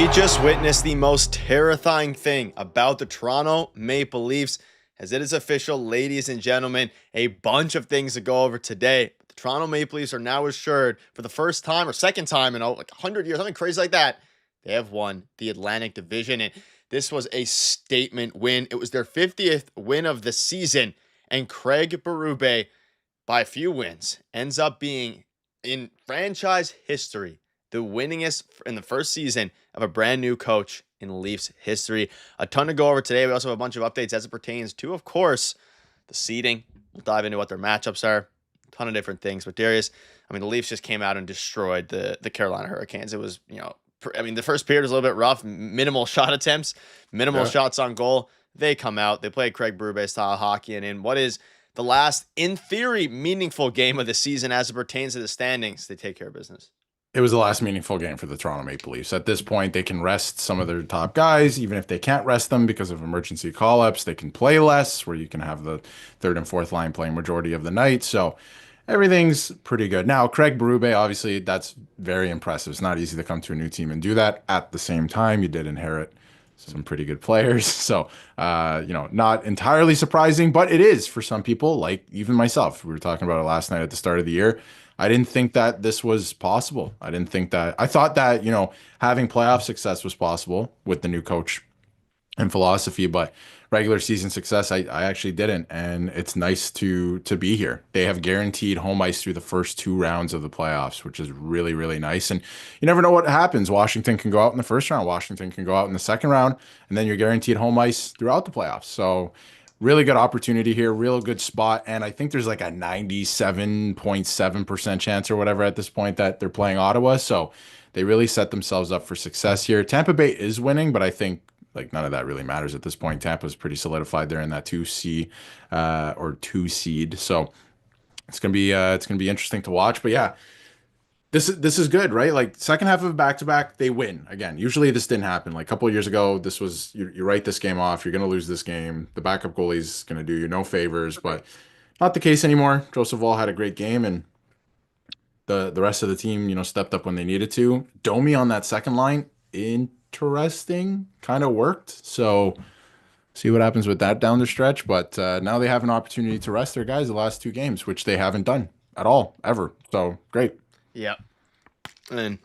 We just witnessed the most terrifying thing about the Toronto Maple Leafs, as it is official, ladies and gentlemen, a bunch of things to go over today. The Toronto Maple Leafs are now assured for the first time or second time in like 100 years, something crazy like that, they have won the Atlantic Division. And this was a statement win. It was their 50th win of the season. And Craig Berube, by a few wins, ends up being, in franchise history, the winningest in the first season of a brand new coach in Leafs history. A ton to go over today. We also have a bunch of updates as it pertains to, of course, the seeding. We'll dive into what their matchups are. A ton of different things. But Darius, I mean, the Leafs just came out and destroyed the Carolina Hurricanes. It was, the first period was a little bit rough. Minimal shot attempts, minimal shots on goal. They come out. They play Craig Berube style hockey. And in what is the last, in theory, meaningful game of the season as it pertains to the standings, they take care of business. It was the last meaningful game for the Toronto Maple Leafs. At this point, they can rest some of their top guys, even if they can't rest them because of emergency call-ups. They can play less, where you can have the third and fourth line playing majority of the night. So everything's pretty good. Now, Craig Berube, obviously, that's very impressive. It's not easy to come to a new team and do that. At the same time, you did inherit some pretty good players. So, not entirely surprising, but it is for some people, like even myself. We were talking about it last night at the start of the year. I didn't think that this was possible. I thought that, having playoff success was possible with the new coach and philosophy, but regular season success, I actually didn't. And it's nice to be here. They have guaranteed home ice through the first two rounds of the playoffs, which is really, really nice. And you never know what happens. Washington can go out in the first round. Washington can go out in the second round, and then you're guaranteed home ice throughout the playoffs. So really good opportunity here, real good spot. And I think there's like a 97.7% chance or whatever at this point that they're playing Ottawa. So they really set themselves up for success here. Tampa Bay is winning, but I think like none of that really matters at this point. Tampa's pretty solidified there in that 2C or 2 seed. So it's gonna be interesting to watch. But yeah, this is good, right? Like second half of back-to-back, they win again. Usually this didn't happen. Like a couple of years ago, this was you write this game off. You're gonna lose this game. The backup goalie's gonna do you no favors, but not the case anymore. Joseph Woll had a great game, and the rest of the team, stepped up when they needed to. Domi on that second line, interesting, kind of worked. So see what happens with that down the stretch. But now they have an opportunity to rest their guys the last two games, which they haven't done at all ever. So great. Yeah. And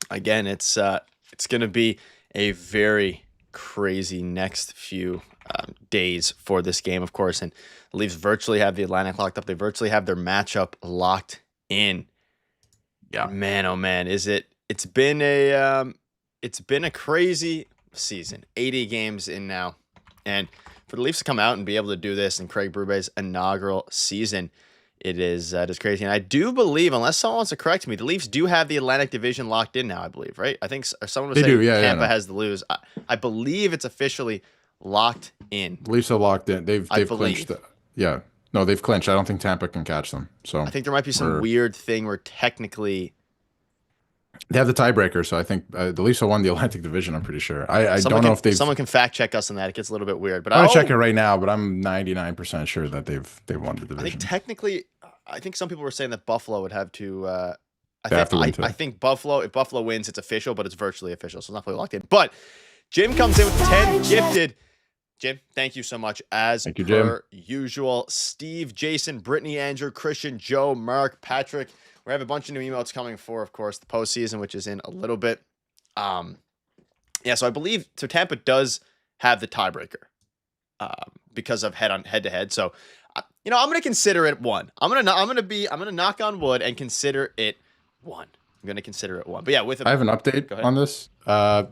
again, it's going to be a very crazy next few days for this game, of course. And the Leafs virtually have the Atlantic locked up. They virtually have their matchup locked in. Yeah. Man, oh man, it's been a crazy season. 80 games in now. And for the Leafs to come out and be able to do this in Craig Berube's inaugural season, it is crazy. And I do believe, unless someone wants to correct me, the Leafs do have the Atlantic Division locked in now, I believe, right? I think someone was saying Tampa has the lose. I believe it's officially locked in. The Leafs are locked in. They've clinched. Yeah. No, they've clinched. I don't think Tampa can catch them. So I think there might be some weird thing where technically they have the tiebreaker. So I think the Leafs have won the Atlantic Division, I'm pretty sure. I don't know if they've... Someone can fact check us on that. It gets a little bit weird. But I'm going to check it right now, but I'm 99% sure that they've won the division. I think technically... I think some people were saying that Buffalo would have to. I think Buffalo. If Buffalo wins, it's official, but it's virtually official, so it's not fully locked in. But Jim comes in with 10 gifted. Jim, thank you so much as per usual. Steve, Jason, Brittany, Andrew, Christian, Joe, Mark, Patrick. We have a bunch of new emails coming for, of course, the postseason, which is in a little bit. So I believe Tampa does have the tiebreaker because of head-to-head. So. I'm going to consider it one. I'm going to knock on wood and consider it one. I'm going to consider it one. But yeah, I have an update on this.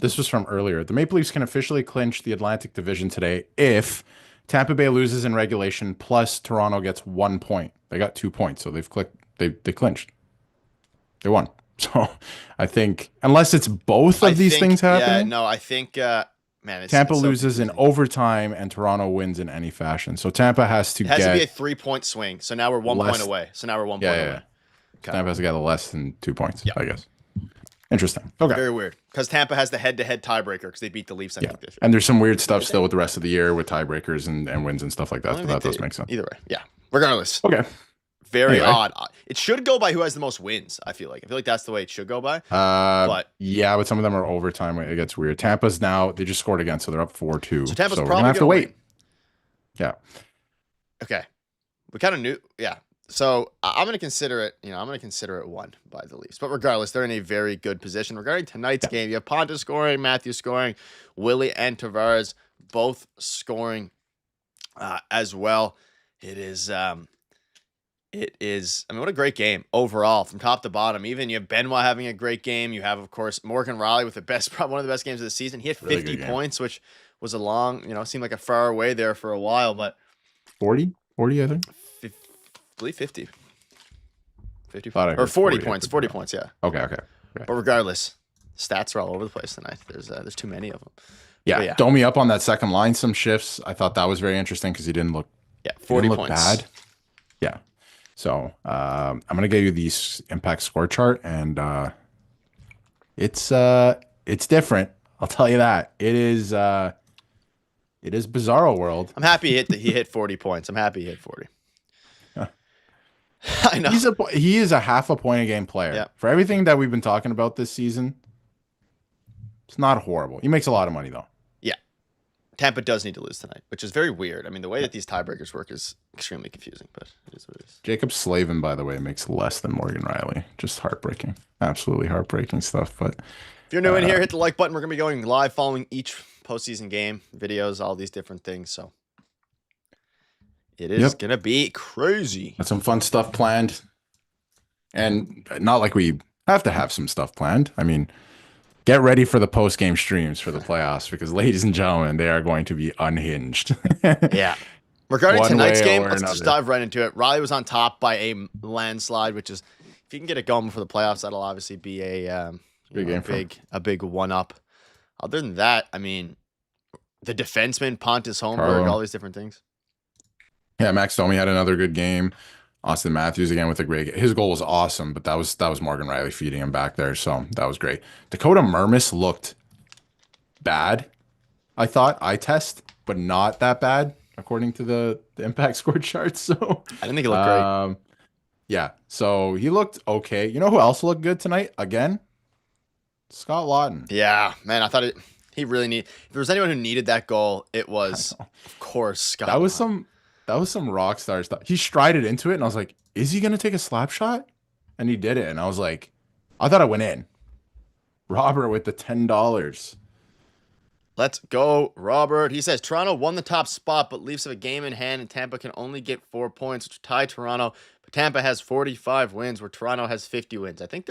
This was from earlier. The Maple Leafs can officially clinch the Atlantic Division today if Tampa Bay loses in regulation plus Toronto gets 1 point. They got 2 points, so they clinched. They won. So I think unless it's both of these things happening. Yeah, no, I think Tampa loses in overtime and Toronto wins in any fashion. So Tampa has to be a 3-point swing. So now we're 1 point away. Okay. Tampa has to get less than 2 points, I guess. Interesting. Okay. Very weird. Because Tampa has the head-to-head tiebreaker because they beat the Leafs. And there's some weird stuff still with the rest of the year with tiebreakers and wins and stuff like that. But that does make sense. Either way. Yeah. Regardless. Okay. Very Anyway. odd. It should go by who has the most wins, I feel like. That's the way it should go by. But yeah, but some of them are overtime. It gets weird. Tampa's now, they just scored again, so they're up 4-2. so Tampa's So we're probably gonna have to wait. win. Yeah. Okay. We kind of knew. Yeah. So I'm going to consider it, I'm going to consider it won by the Leafs. But regardless, they're in a very good position. Regarding tonight's game, you have Ponta scoring, Matthew scoring, Willie and Tavares both scoring as well. It is, I mean, what a great game overall from top to bottom. Even you have Benoit having a great game. You have, of course, Morgan Rielly with one of the best games of the season. He had 50 points, which was a long, seemed like a far away there for a while, but 40, I think. I believe 50. 50 or 40 points. 40 points, yeah. Okay. But regardless, stats are all over the place tonight. There's too many of them. Yeah, Domi up on that second line, some shifts. I thought that was very interesting because he didn't look 40 points. Bad. Yeah. So I'm gonna give you the impact score chart, and it's different. I'll tell you that. It is Bizarro World. I'm happy he hit 40 points. I'm happy he hit 40. I know. He is a half a point a game player. Yeah. For everything that we've been talking about this season, it's not horrible. He makes a lot of money though. Yeah. Tampa does need to lose tonight, which is very weird. I mean, the way that these tiebreakers work is extremely confusing, but it is what it is. Jacob Slavin, by the way, makes less than Morgan Rielly. Just heartbreaking. Absolutely heartbreaking stuff. But if you're new in here, hit the like button. We're going to be going live following each postseason game, videos, all these different things. So it is going to be crazy. Got some fun stuff planned. And not like we have to have some stuff planned. I mean, get ready for the post-game streams for the playoffs because, ladies and gentlemen, they are going to be unhinged. Yeah. Regarding tonight's game, let's another. just dive right into it. Rielly was on top by a landslide, which is, if you can get it going for the playoffs, that'll obviously be a big one-up. Other than that, I mean, the defenseman, Pontus Holmberg, all these different things. Yeah, Max Domi had another good game. Austin Matthews again with a great game. His goal was awesome, but that was Morgan Rielly feeding him back there, so that was great. Dakota Mermis looked bad, I thought. Eye test, but not that bad, according to the impact score chart. So I didn't think it looked great. Yeah, so he looked okay. You know who else looked good tonight? Again, Scott Lawton. Yeah, man, I thought he really needed. If there was anyone who needed that goal, it was, of course, Scott. That was some rock star stuff. He strided into it, and I was like, is he going to take a slap shot? And he did it, and I was like, I thought it went in. Robert with the $10. Let's go, Robert. He says, Toronto won the top spot, but Leafs have a game in hand, and Tampa can only get 4 points, which tie Toronto. But Tampa has 45 wins, where Toronto has 50 wins. I think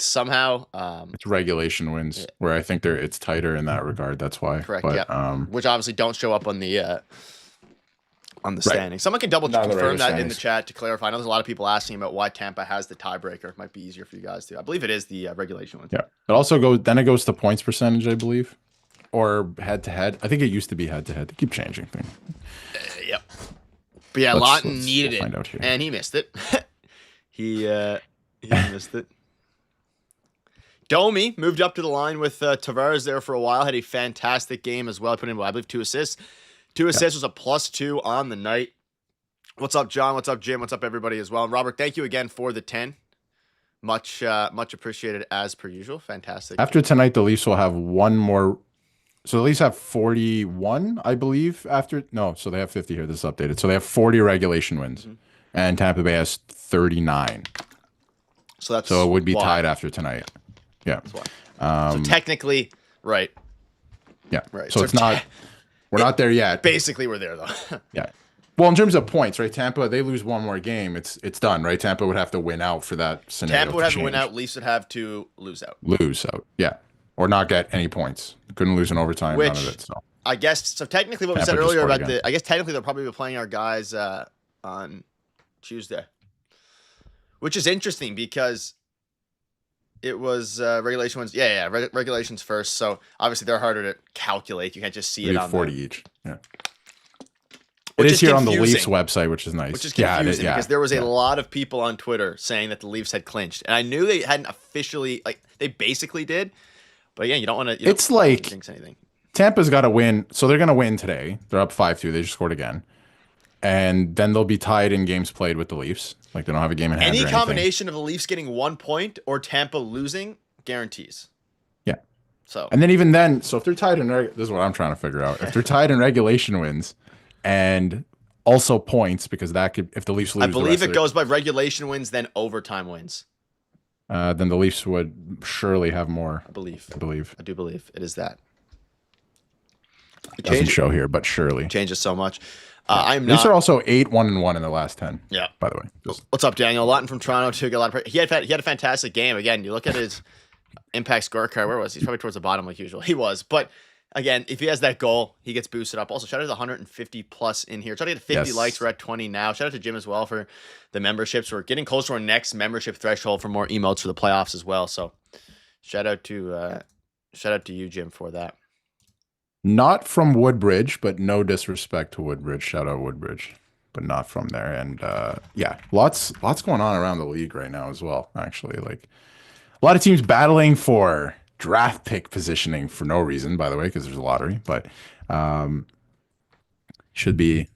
somehow it's regulation wins, where I think it's tighter in that regard. That's why. Correct, but, yeah. Which obviously don't show up on the standing. Someone can confirm that in the chat to clarify. I know there's a lot of people asking about why Tampa has the tiebreaker. It might be easier for you guys to. I believe it is the regulation one. Yeah. It also goes to points percentage, I believe, or head to head. I think it used to be head to head. They keep changing things. Yep. But yeah, Lawton needed it, and he missed it. he missed it. Domi moved up to the line with Tavares there for a while. Had a fantastic game as well. Put in, I believe, 2 assists. 2 assists was a +2 on the night. What's up, John? What's up, Jim? What's up, everybody as well? And Robert, thank you again for the 10. Much appreciated as per usual. Fantastic. After tonight, the Leafs will have one more. So the Leafs have 41, I believe. So they have 50 here. This is updated. So they have 40 regulation wins, and Tampa Bay has 39. So it would be tied after tonight. Yeah. So technically, right. Yeah. Right. So it's not. We're not there yet. Basically, we're there, though. Yeah. Well, in terms of points, right? Tampa, they lose one more game. It's done, right? Tampa would have to win out for that scenario. Tampa would have to win out. Leafs would have to lose out. Yeah. Or not get any points. Couldn't lose in overtime. None of it. So I guess, so technically what we said earlier about I guess technically they'll probably be playing our guys on Tuesday. Which is interesting because it was regulation ones. Yeah. Regulations first. So obviously they're harder to calculate. You can't just see it on 40 each. Yeah. It is here on the Leafs website, which is nice. Which is confusing because there was a lot of people on Twitter saying that the Leafs had clinched. And I knew they hadn't officially, they basically did. But again, you don't want to it's like jinx anything. Tampa's got to win. So they're going to win today. They're up 5-2. They just scored again. and then they'll be tied in games played with the Leafs. Like they don't have a game in hand Any or anything. combination of the Leafs getting 1 point or Tampa losing guarantees. Yeah. So And then even then, so if they're tied in, this is what I'm trying to figure out. If they're tied in regulation wins and also points, because that could, if the Leafs lose, I believe it goes by regulation wins, then overtime wins. Then the Leafs would surely have more. I believe. I do believe it is that. It doesn't show here, but surely. Changes so much. I'm Leafs not. are also 8-1-1 in the last 10. Yeah. By the way. What's up, Daniel? Lawton from Toronto too. Got a lot of. He had a fantastic game. Again, you look at his impact scorecard. Where was he? He's probably towards the bottom like usual. He was, but again, if he has that goal, he gets boosted up. Also, shout out to the 150 plus in here. Try to get 50 likes. We're at 20 now. Shout out to Jim as well for the memberships. We're getting close to our next membership threshold for more emotes for the playoffs as well. So, shout out to you, Jim, for that. Not from Woodbridge, but no disrespect to Woodbridge. Shout out Woodbridge, but not from there. And yeah, lots going on around the league right now as well. Actually, like a lot of teams battling for draft pick positioning for no reason, by the way, because there's a lottery. But should be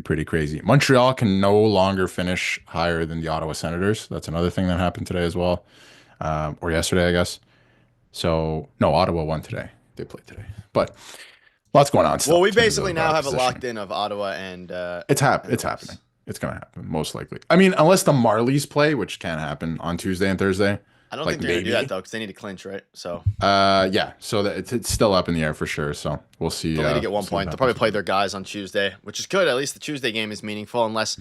pretty crazy. Montreal can no longer finish higher than the Ottawa Senators. That's another thing that happened today as well, or yesterday, I guess. So no, Ottawa won today. They played today, but lots going on. Well, we basically now have it locked in of Ottawa and it's happening. It's gonna happen most likely. I mean, unless the Marlies play, which can happen on Tuesday and Thursday. I don't think they're gonna do that though, because they need to clinch, right? So yeah, so that it's still up in the air for sure. So we'll see. They'll need to get 1 point. They'll probably play their guys on Tuesday, which is good. At least the Tuesday game is meaningful, unless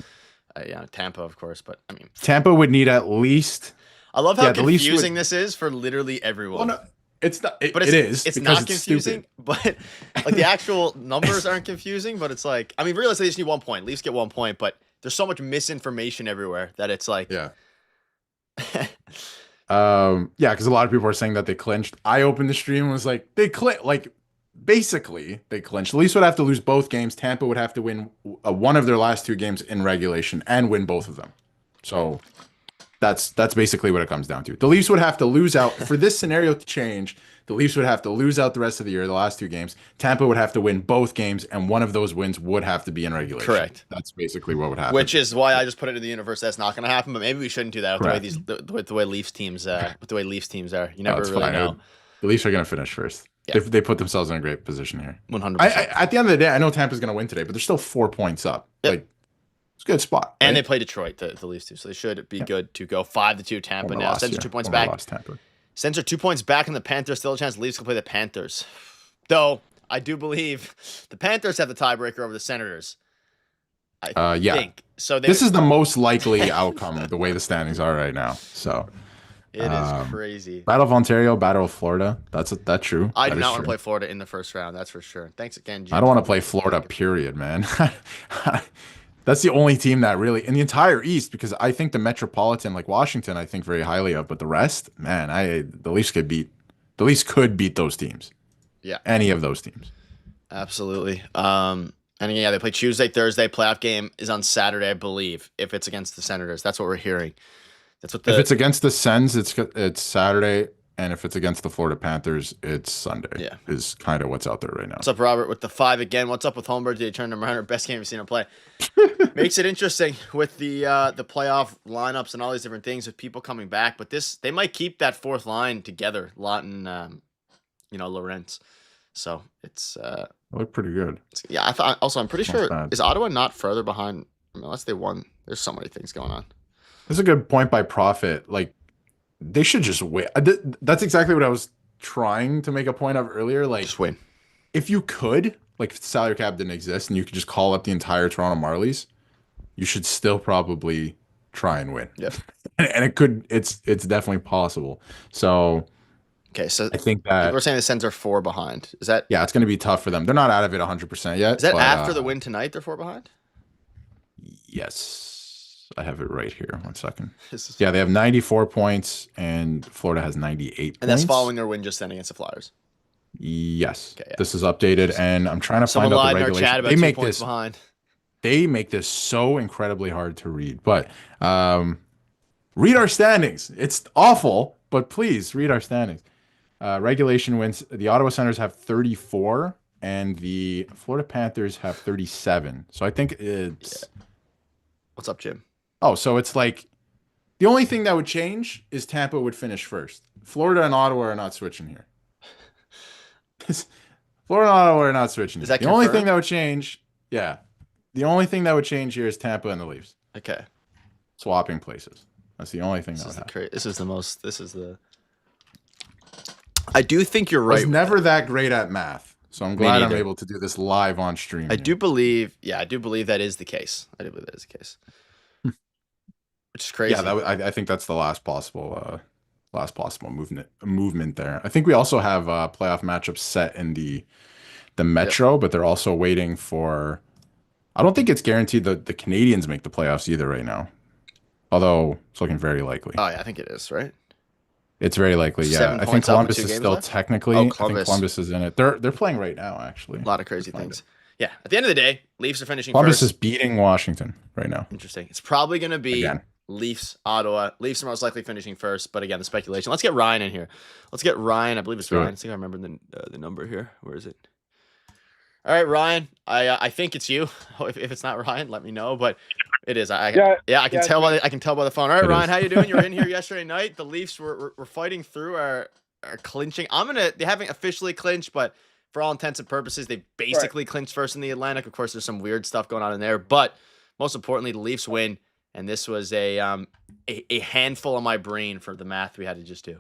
Tampa, of course. But I mean, Tampa would need at least. I love how confusing this is for literally everyone. Well, no, it's not. But it is. It's not confusing, but like the actual numbers aren't confusing. But it's like, I mean, realistically, they just need 1 point. Leafs get 1 point, but there's so much misinformation everywhere that it's like, yeah. Yeah, because a lot of people are saying that they clinched. I opened the stream and was like, basically they clinched. The Leafs would have to lose both games. Tampa would have to win one of their last 2 games in regulation and win both of them. So that's basically what it comes down to. The Leafs would have to lose out for this scenario to change. The Leafs would have to lose out the rest of the year, the last 2 games. Tampa would have to win both games, and one of those wins would have to be in regulation. Correct. That's basically what would happen. Which is why I just put it in the universe. That's not going to happen. But maybe we shouldn't do that with the way Leafs teams are. You never really know. The Leafs are going to finish first. Yeah. They put themselves in a great position here. 100%. At the end of the day, I know Tampa's going to win today, but they're still 4 points up. Yep. Like, it's a good spot. Right? And they play Detroit, the Leafs too, so they should be good to go 5-2 Tampa now. Sends 2 points back. Sends 2 points back, and the Panthers still a chance. The Leafs can play the Panthers, though. I do believe the Panthers have the tiebreaker over the Senators. I think so. This is the most likely outcome the way the standings are right now. So it is crazy. Battle of Ontario, Battle of Florida. That's true. I do not want to play Florida in the first round. That's for sure. Thanks again, Jim. I don't want to play Florida. Period, man. That's the only team that really in the entire East, because I think the Metropolitan, like Washington, I think very highly of, but the rest, man, the Leafs could beat those teams. Yeah, any of those teams. Absolutely. And yeah, they play Tuesday, Thursday. Playoff game is on Saturday, I believe. If it's against the Senators, that's what we're hearing. That's what. If it's against the Sens, it's Saturday. And if it's against the Florida Panthers, it's Sunday. Yeah. Is kind of what's out there right now. What's up, Robert, with the 5 again? What's up with Holmberg? Did he turn him around? Best game you've seen him play. Makes it interesting with the playoff lineups and all these different things with people coming back. But they might keep that 4th line together, Lawton, Lorentz. So it's they look pretty good. Yeah, I'm pretty sure is Ottawa not further behind unless they won. There's so many things going on. That's a good point by Profit. Like, they should just win. That's exactly what I was trying to make a point of earlier. Like, just win. If you could, like, if the salary cap didn't exist and you could just call up the entire Toronto Marlies, you should still probably try and win. Yep. And it's definitely possible. So, okay, so I think that we're saying the Sens are 4 behind. Is that? Yeah, it's going to be tough for them. They're not out of it 100% yet. Is that after the win tonight? They're 4 behind. Yes. I have it right here. 1 second. Yeah, they have 94 points, and Florida has 98 points. And that's following their win just then against the Flyers. Yes. Okay, yeah. This is updated, and I'm trying to find out the regulation. Chat about they 2 make points behind. They make this so incredibly hard to read. But read our standings. It's awful, but please read our standings. Regulation wins. The Ottawa Senators have 34, and the Florida Panthers have 37. So I think it's What's up, Jim? oh, so it's like the only thing that would change is Tampa would finish first. Florida and Ottawa are not switching here. Florida and Ottawa are not switching Is here. that The only thing confirmed? that would change, yeah, the only thing that would change here is Tampa and the Leafs Okay. swapping places. That's the only thing This that is would the happen. this is the most. This is the. I do think you're I was right with never that. that great at math, so I'm Me glad I'm neither. able to do this live on stream I here. do believe. Yeah, I do believe that is the case. I do believe that is the case. Which is Yeah, crazy. I think that's the last possible movement there. I think we also have playoff matchups set in the Yep. Metro, but they're also waiting for. I don't think it's guaranteed that the Canadians make the playoffs either right now, although it's looking very likely. Oh yeah, I think it is right. It's very likely, yeah. Seven I think points up with Columbus two is games still left. Oh, technically. I think Columbus. Columbus is in it. They're playing right now, actually. A lot of They're crazy playing. things. Yeah. At the end of the day, Leafs are finishing Columbus is first. beating Washington right now. Interesting. It's probably going to be Again. Leafs, Ottawa. Leafs are most likely finishing first, but again, the speculation. Let's get Ryan in here. Let's get Ryan. I believe it's Do Ryan. it. I think I remember the number here. Where is it? All right, Ryan. I think it's you. If it's not Ryan, let me know. But it is. I can tell by I can tell by the phone. All right, It Ryan, is. how you doing? You were in here yesterday night. The Leafs were fighting through our clinching. They haven't officially clinched, but for all intents and purposes, they basically clinched first in the Atlantic. Of course, there's some weird stuff going on in there, but most importantly, the Leafs win, and this was a handful of my brain for the math we had to just do.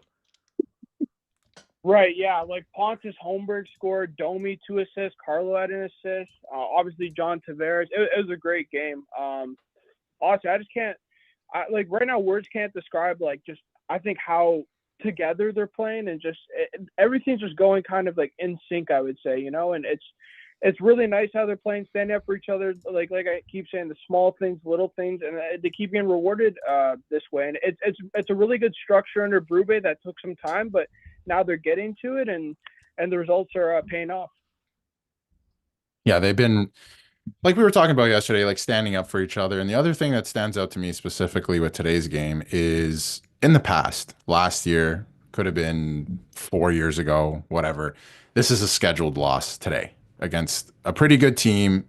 Right, yeah. Like Pontus Holmberg scored, Domi 2 assists, Carlo had an assist. Obviously, John Tavares. It was a great game. Honestly, I just can't. Like right now, words can't describe just I think how together they're playing and just everything's just going kind of like in sync. I would say, and it's really nice how they're playing, standing up for each other. Like I keep saying, the small things, little things, and they keep getting rewarded this way. And it's a really good structure under Brube that took some time, but now they're getting to it, and the results are paying off. Yeah, they've been like we were talking about yesterday, like standing up for each other. And the other thing that stands out to me specifically with today's game is in the past, last year, could have been 4 years ago, whatever. This is a scheduled loss today against a pretty good team,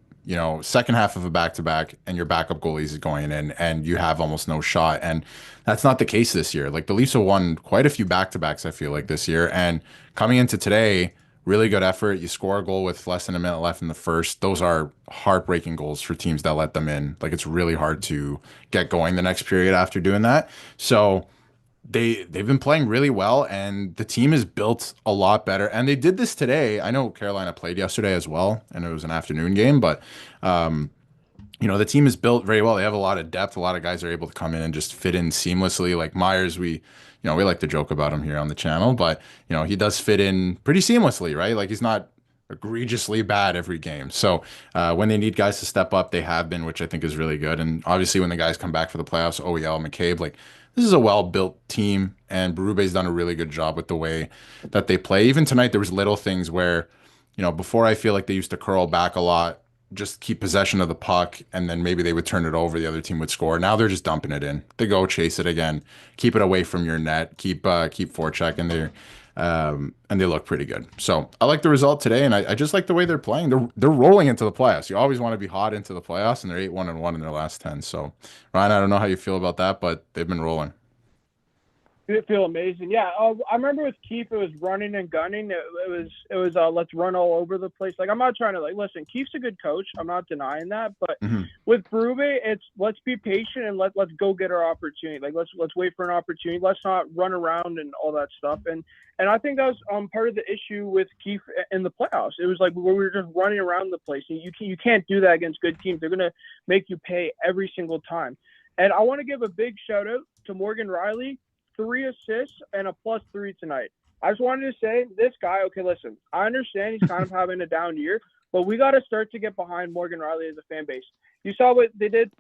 second half of a back-to-back, and your backup goalies is going in, and you have almost no shot. And that's not the case this year. Like the Leafs have won quite a few back-to-backs, I feel like, this year. And coming into today, really good effort. You score a goal with less than a minute left in the first. Those are heartbreaking goals for teams that let them in. Like it's really hard to get going the next period after doing that. So they've been playing really well, and the team is built a lot better. And they did this today. I know Carolina played yesterday as well, and it was an afternoon game, but the team is built very well. They have a lot of depth. A lot of guys are able to come in and just fit in seamlessly. Like Myers, we like to joke about him here on the channel, but he does fit in pretty seamlessly, right? Like he's not egregiously bad every game. So when they need guys to step up, they have been, which I think is really good. And obviously when the guys come back for the playoffs, OEL, McCabe, like this is a well-built team, and Berube's done a really good job with the way that they play. Even tonight, there was little things where, before I feel like they used to curl back a lot, just keep possession of the puck, and then maybe they would turn it over, the other team would score. Now they're just dumping it in. They go chase it again, keep it away from your net, keep forecheck in there, and they look pretty good. So I like the result today, and I just like the way they're playing. They're rolling into the playoffs. You always want to be hot into the playoffs, and they're 8-1-1 in their last 10. So Ryan, I don't know how you feel about that, but they've been rolling. It feel amazing. Yeah, I remember with Keefe, it was running and gunning. It was let's run all over the place. Like I'm not trying to listen. Keefe's a good coach. I'm not denying that. But with Berube, it's let's be patient and let's go get our opportunity. Like let's wait for an opportunity. Let's not run around and all that stuff. And I think that was part of the issue with Keefe in the playoffs. It was like where we were just running around the place. And you can't do that against good teams. They're gonna make you pay every single time. And I want to give a big shout out to Morgan Rielly. 3 assists and a +3 tonight. I just wanted to say, this guy, okay, listen, I understand he's kind of having a down year, but we got to start to get behind Morgan Rielly as a fan base. You saw what they did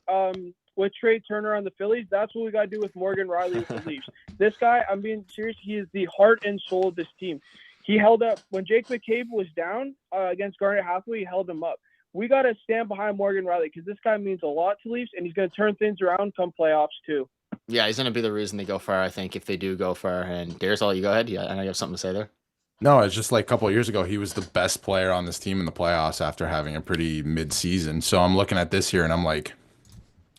with Trey Turner on the Phillies. That's what we got to do with Morgan Rielly with the Leafs. This guy, I'm being serious, he is the heart and soul of this team. He held up when Jake McCabe was down against Garnet Hathaway, he held him up. We got to stand behind Morgan Rielly because this guy means a lot to Leafs, and he's going to turn things around come playoffs too. Yeah, he's going to be the reason they go far, I think, if they do go far. And Darius, I'll let you go ahead. Yeah, I know you have something to say there. No, it's just like a couple of years ago, he was the best player on this team in the playoffs after having a pretty mid-season. So I'm looking at this here and I'm like,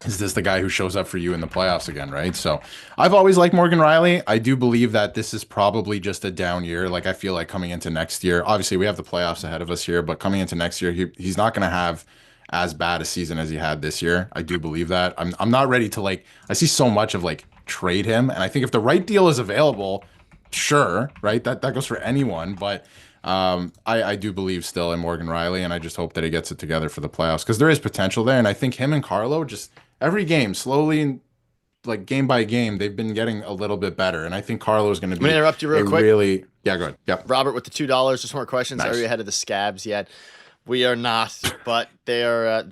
is this the guy who shows up for you in the playoffs again, right? So I've always liked Morgan Rielly. I do believe that this is probably just a down year. Like I feel like coming into next year, obviously we have the playoffs ahead of us here, but coming into next year, he's not going to have as bad a season as he had this year. I do believe that. I'm not ready to like. I see so much of like trade him, and I think if the right deal is available, sure, right? That goes for anyone, but. I do believe still in Morgan Rielly, and I just hope that he gets it together for the playoffs because there is potential there. And I think him and Carlo just every game, slowly, like game by game, they've been getting a little bit better. And I think Carlo is going to I'm gonna be interrupt you real a quick. really, yeah, good. Yep. Robert with the $2. Just more questions. Nice. Are you ahead of the Scabs yet? We are not, but they are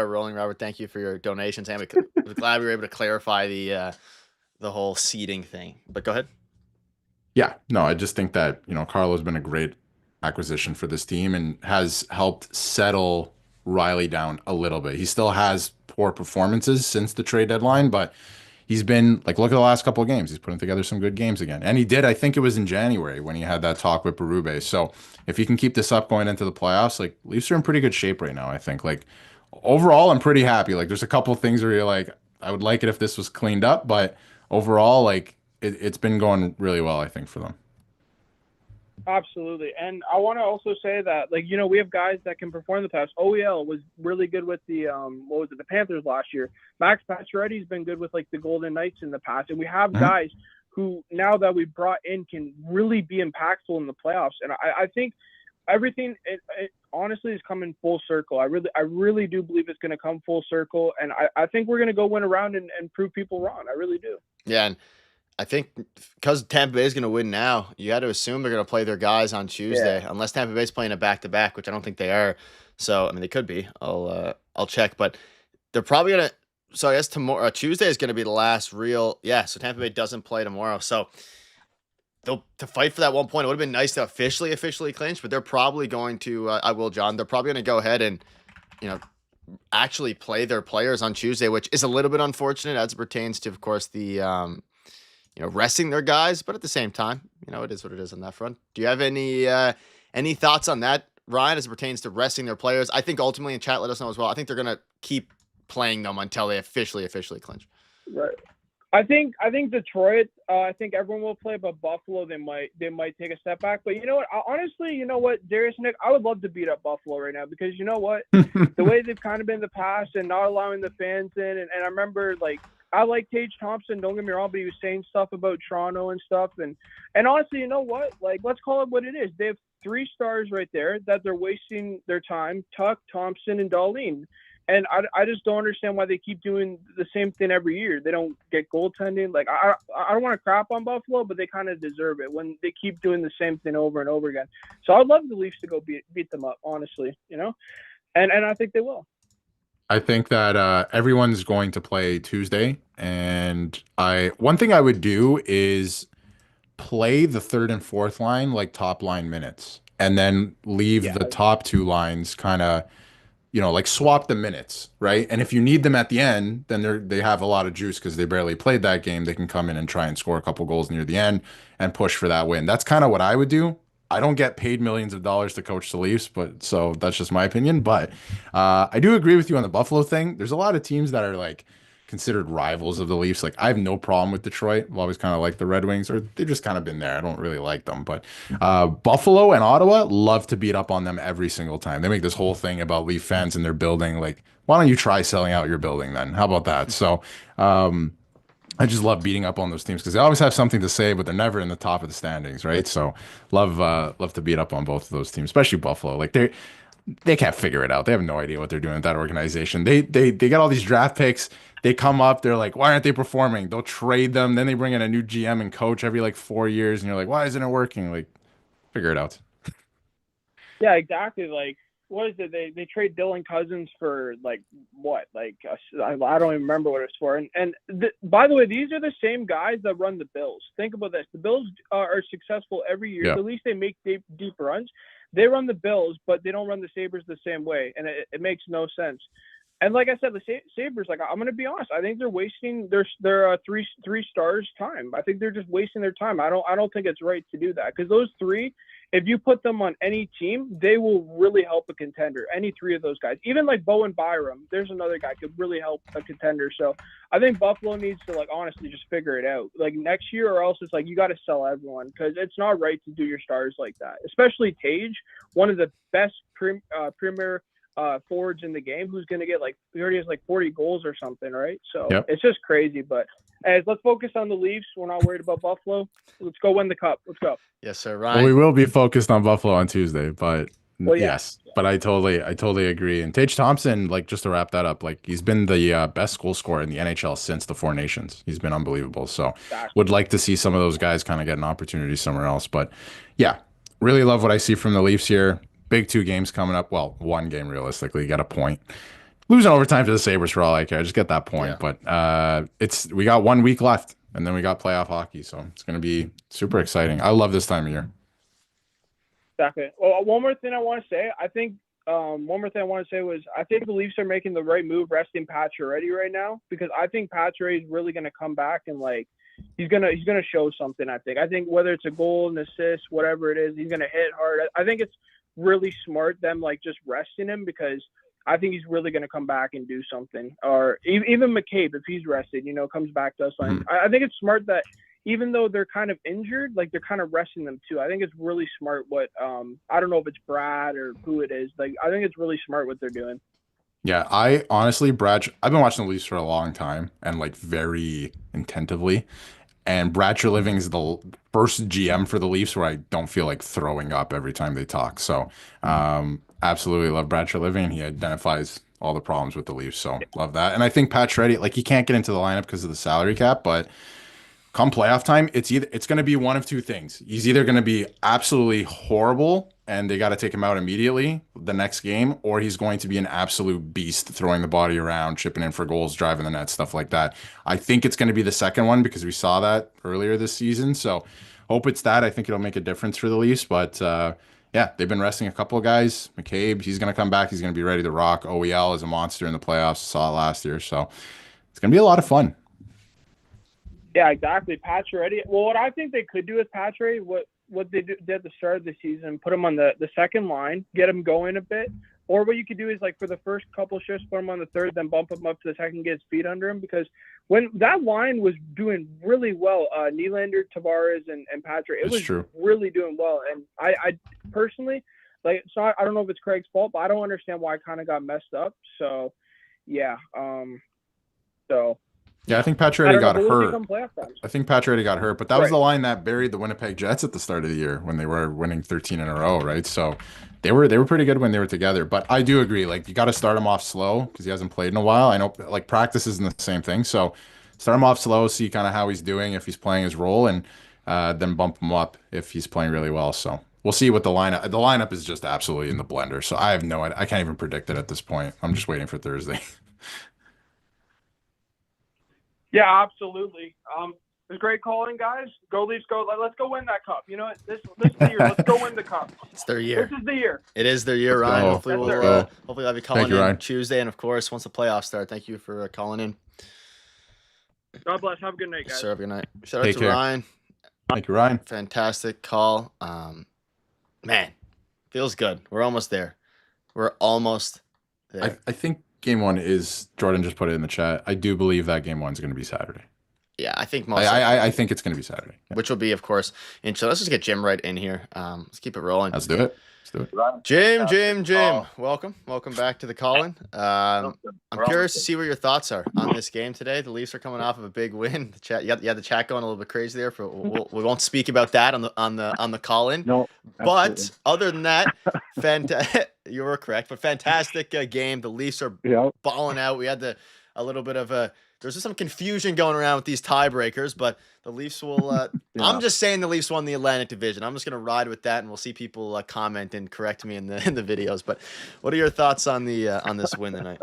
rolling. Robert, thank you for your donations, and we're glad we were able to clarify the whole seeding thing. But go ahead. Yeah, no, I just think that, Carlo's been a great acquisition for this team and has helped settle Rielly down a little bit. He still has poor performances since the trade deadline, but he's been like, look at the last couple of games. He's putting together some good games again. And he did, I think it was in January when he had that talk with Berube. So if he can keep this up going into the playoffs, like Leafs are in pretty good shape right now, I think. Like overall, I'm pretty happy. Like there's a couple of things where you're like, I would like it if this was cleaned up, but overall, like it's been going really well, I think, for them. Absolutely. And I want to also say that, like, we have guys that can perform the pass. OEL was really good with the, the Panthers last year. Max Pacioretty's been good with, like, the Golden Knights in the past. And we have guys who, now that we brought in, can really be impactful in the playoffs. And I think everything, it honestly is coming full circle. I really do believe it's going to come full circle. And I think we're going to go win around and prove people wrong. I really do. Yeah, and I think because Tampa Bay is going to win now, you got to assume they're going to play their guys on Tuesday, unless Tampa Bay's playing a back-to-back, which I don't think they are. So, I mean, they could be. I'll check, but they're probably going to. So, I guess tomorrow, Tuesday is going to be the last real. Yeah, so Tampa Bay doesn't play tomorrow. So, to fight for that 1 point, it would have been nice to officially clinch, but they're probably going to. John. They're probably going to go ahead and, actually play their players on Tuesday, which is a little bit unfortunate as it pertains to, of course, the resting their guys, but at the same time, it is what it is on that front. Do you have any thoughts on that, Ryan, as it pertains to resting their players? I think ultimately in chat, let us know as well. I think they're going to keep playing them until they officially clinch. Right. I think Detroit. I think everyone will play, but Buffalo they might take a step back. But you know what? Honestly, Darius and Nick, I would love to beat up Buffalo right now because you know what, the way they've kind of been in the past and not allowing the fans in, and I remember like I like Tage Thompson. Don't get me wrong, but he was saying stuff about Toronto and stuff, and honestly, you know what? Like let's call it what it is. They have 3 stars right there that they're wasting their time: Tuck, Thompson, and Darlene. And I just don't understand why they keep doing the same thing every year. They don't get goaltending. Like I don't want to crap on Buffalo, but they kind of deserve it when they keep doing the same thing over and over again. So I'd love the Leafs to go beat them up, honestly, and I think they will. I think that everyone's going to play Tuesday, and one thing I would do is play the third and fourth line like top line minutes, and then leave the top 2 lines kind of. Like swap the minutes, right? And if you need them at the end, then they have a lot of juice because they barely played that game. They can come in and try and score a couple goals near the end and push for that win. That's kind of what I would do. I don't get paid millions of dollars to coach the Leafs, but so that's just my opinion. But I do agree with you on the Buffalo thing. There's a lot of teams that are like considered rivals of the Leafs. Like I have no problem with Detroit. I've always kind of liked the Red Wings, or they've just kind of been there. I don't really like them, but Buffalo and Ottawa love to beat up on them every single time. They make this whole thing about Leaf fans in their building. Like, why don't you try selling out your building then? How about that? So I just love beating up on those teams because they always have something to say, but they're never in the top of the standings, right? So love to beat up on both of those teams, especially Buffalo. Like they can't figure it out. They have no idea what they're doing with that organization. They got all these draft picks. They come up, they're like, why aren't they performing? They'll trade them. Then they bring in a new GM and coach every like 4 years. And you're like, why isn't it working? Like, figure it out. Yeah, exactly. Like, what is it? They trade Dylan Cousins for like what? Like, I don't even remember what it's for. And by the way, these are the same guys that run the Bills. Think about this. The Bills are successful every year. Yeah. At least they make deep runs. They run the Bills, but they don't run the Sabres the same way. And it makes no sense. And like I said, the Sabres, like I'm gonna be honest, I think they're wasting their three stars time. I think they're just wasting their time. I don't think it's right to do that because those three, if you put them on any team, they will really help a contender. Any three of those guys, even like Bo and Byram, there's another guy could really help a contender. So I think Buffalo needs to like honestly just figure it out like next year, or else it's like you got to sell everyone because it's not right to do your stars like that. Especially Tage, one of the best premier forwards in the game, who's going to get like he already has like 40 goals or something, right? So It's just crazy. But as let's focus on the Leafs. We're not worried about Buffalo. Let's go win the cup. Let's go. Yes, sir, Ryan. Well, we will be focused on Buffalo on Tuesday, but Well, yeah. yes, but I totally agree. And Tage Thompson, like just to wrap that up, like he's been the best goal scorer in the NHL since the Four Nations. He's been unbelievable. So would like to see some of those guys kind of get an opportunity somewhere else. But yeah, really love what I see from the Leafs here. Big 2 games coming up. Well, 1 game realistically. You got a point. Losing overtime to the Sabres for all I care. Just get that point. Yeah. But we got 1 week left, and then we got playoff hockey. So it's going to be super exciting. I love this time of year. Exactly. Well, one more thing I want to say. I think I think the Leafs are making the right move resting Pacioretty right now because I think Pacioretty is really going to come back and like he's gonna show something. I think whether it's a goal, an assist, whatever it is, he's gonna hit hard. I think it's really smart them like just resting him because I think he's really gonna come back and do something. Or even McCabe, if he's rested, comes back to us. I think it's smart that even though they're kind of injured, like they're kind of resting them too. I think it's really smart what I don't know if it's Brad or who it is. Like I think it's really smart what they're doing. Yeah, I honestly, Brad, I've been watching the Leafs for a long time and like very attentively. And Brad Treliving is the first GM for the Leafs where I don't feel like throwing up every time they talk. So absolutely love Brad Treliving. He identifies all the problems with the Leafs. So love that. And I think Pacioretty, like he can't get into the lineup because of the salary cap, but come playoff time, it's going to be one of 2 things. He's either going to be absolutely horrible and they got to take him out immediately the next game, or he's going to be an absolute beast throwing the body around, chipping in for goals, driving the net, stuff like that. I think it's going to be the second one because we saw that earlier this season. So hope it's that. I think it'll make a difference for the Leafs. But yeah, they've been resting a couple of guys. McCabe, he's going to come back. He's going to be ready to rock. OEL is a monster in the playoffs. Saw it last year. So it's going to be a lot of fun. Yeah, exactly. Pacioretty. Well, what I think they could do with Pacioretty, what they did at the start of the season, put him on the second line, get him going a bit. Or what you could do is like for the first couple shifts, put him on the third, then bump him up to the second, get his feet under him. Because when that line was doing really well, Nylander, Tavares, and Pacioretty, it was really doing well. And I personally, like, so I don't know if it's Craig's fault, but I don't understand why it kind of got messed up. So, yeah. Yeah, I think Pacioretty got hurt. I think Pacioretty got hurt, but that was the line that buried the Winnipeg Jets at the start of the year when they were winning 13 in a row, right? So they were pretty good when they were together. But I do agree, like you got to start him off slow because he hasn't played in a while. I know, like practice isn't the same thing, so start him off slow, see kind of how he's doing if he's playing his role, and then bump him up if he's playing really well. So we'll see what the lineup. The lineup is just absolutely in the blender. So I have no idea. I can't even predict it at this point. I'm just waiting for Thursday. Yeah, absolutely. It's great calling, guys. Go Leafs, go! Let's go win that cup. You know what? This is the year. Let's go win the cup. It's their year. This is the year. It is their year, Ryan. Hopefully hopefully I'll be calling in Ryan. Tuesday, and of course once the playoffs start. Thank you for calling in. God bless. Have a good night, guys. Sir, have a good night. Shout out to Ryan. Thank you, Ryan. Fantastic call. Man, feels good. We're almost there. I think game 1 is, Jordan just put it in the chat, I do believe that game 1 is going to be Saturday. Yeah, I think I think it's going to be Saturday. Yeah. Which will be, of course, so let's just get Jim right in here. Let's keep it rolling. Let's do it. Jim, welcome back to the call-in. I'm curious to see what your thoughts are on this game today. The Leafs are coming off of a big win. The chat, you had the chat going a little bit crazy there. We won't speak about that on the call-in. No, but other than that, you were correct. But fantastic game. The Leafs are balling out. We had a little bit of there's just some confusion going around with these tiebreakers, but the Leafs will. I'm just saying the Leafs won the Atlantic Division. I'm just going to ride with that, and we'll see people comment and correct me in the videos. But what are your thoughts on this win tonight?